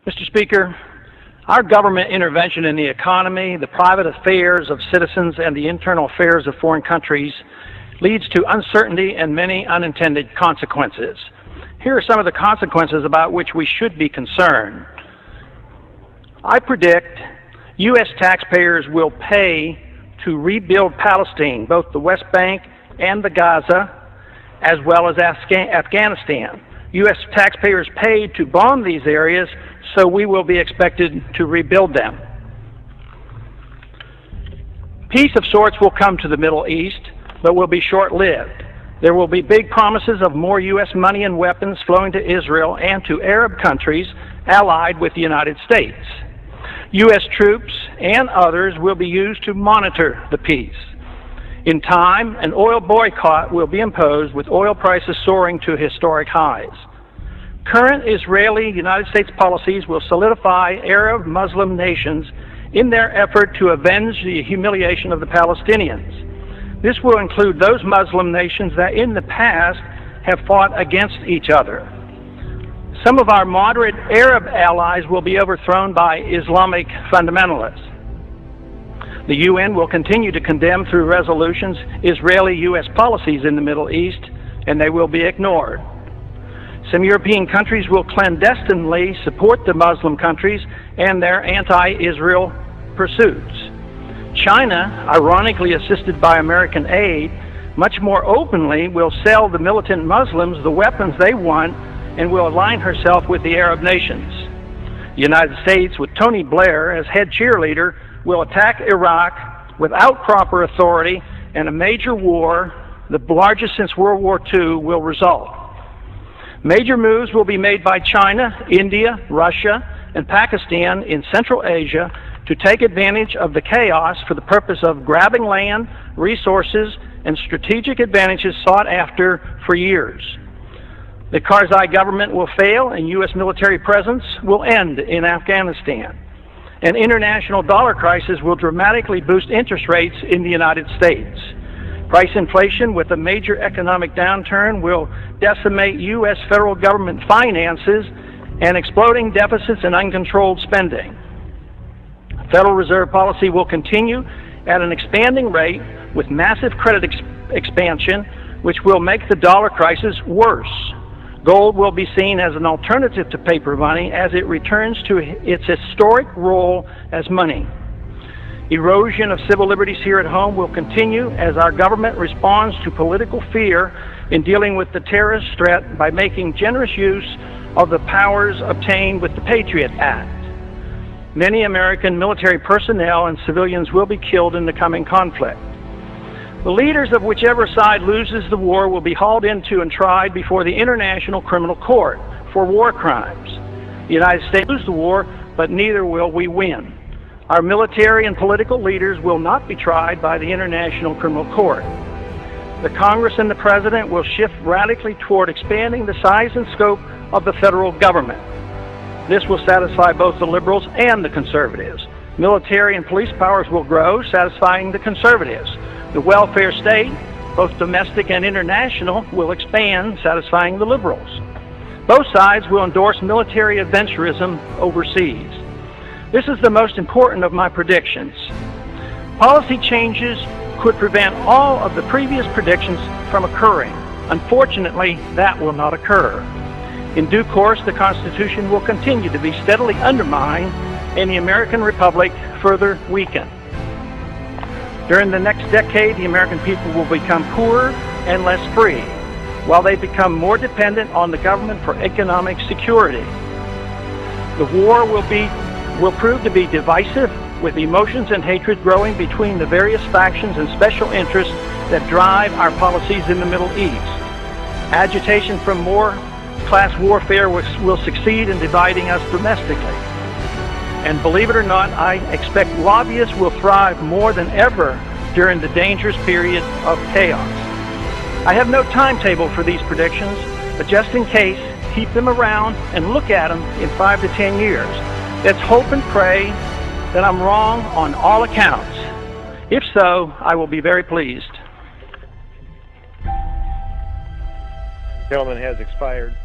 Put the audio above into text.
Mr. Speaker, our government intervention in the economy, the private affairs of citizens, and the internal affairs of foreign countries leads to uncertainty and many unintended consequences. Here are some of the consequences about which we should be concerned. I predict U.S. taxpayers will pay to rebuild Palestine, both the West Bank and the Gaza, as well as Afghanistan. U.S. taxpayers paid to bomb these areas, so we will be expected to rebuild them. Peace of sorts will come to the Middle East, but will be short-lived. There will be big promises of more U.S. money and weapons flowing to Israel and to Arab countries allied with the United States. U.S. troops and others will be used to monitor the peace. In time, an oil boycott will be imposed, with oil prices soaring to historic highs. Current Israeli-United States policies will solidify Arab Muslim nations in their effort to avenge the humiliation of the Palestinians. This will include those Muslim nations that in the past have fought against each other. Some of our moderate Arab allies will be overthrown by Islamic fundamentalists. The UN will continue to condemn through resolutions Israeli-U.S. policies in the Middle East, and they will be ignored. Some European countries will clandestinely support the Muslim countries and their anti-Israel pursuits. China, ironically assisted by American aid, much more openly will sell the militant Muslims the weapons they want and will align herself with the Arab nations. The United States, with Tony Blair as head cheerleader, will attack Iraq without proper authority, and a major war, the largest since World War II, will result. Major moves will be made by China, India, Russia, and Pakistan in Central Asia to take advantage of the chaos for the purpose of grabbing land, resources, and strategic advantages sought after for years. The Karzai government will fail, and U.S. military presence will end in Afghanistan. An international dollar crisis will dramatically boost interest rates in the United States. Price inflation with a major economic downturn will decimate U.S. federal government finances and exploding deficits and uncontrolled spending. Federal Reserve policy will continue at an expanding rate with massive credit expansion, which will make the dollar crisis worse. Gold will be seen as an alternative to paper money as it returns to its historic role as money. Erosion of civil liberties here at home will continue as our government responds to political fear in dealing with the terrorist threat by making generous use of the powers obtained with the Patriot Act. Many American military personnel and civilians will be killed in the coming conflict. The leaders of whichever side loses the war will be hauled into and tried before the International Criminal Court for war crimes. The United States will lose the war, but neither will we win. Our military and political leaders will not be tried by the International Criminal Court. The Congress and the President will shift radically toward expanding the size and scope of the federal government. This will satisfy both the liberals and the conservatives. Military and police powers will grow, satisfying the conservatives. The welfare state, both domestic and international, will expand, satisfying the liberals. Both sides will endorse military adventurism overseas. This is the most important of my predictions. Policy changes could prevent all of the previous predictions from occurring. Unfortunately, that will not occur. In due course, the Constitution will continue to be steadily undermined and the American Republic further weakened. During the next decade, the American people will become poorer and less free, while they become more dependent on the government for economic security. The war will prove to be divisive, with emotions and hatred growing between the various factions and special interests that drive our policies in the Middle East. Agitation from more class warfare will succeed in dividing us domestically. And believe it or not, I expect lobbyists will thrive more than ever during the dangerous period of chaos. I have no timetable for these predictions, but just in case, keep them around and look at them in 5 to 10 years. Let's hope and pray that I'm wrong on all accounts. If so, I will be very pleased. The gentleman has expired.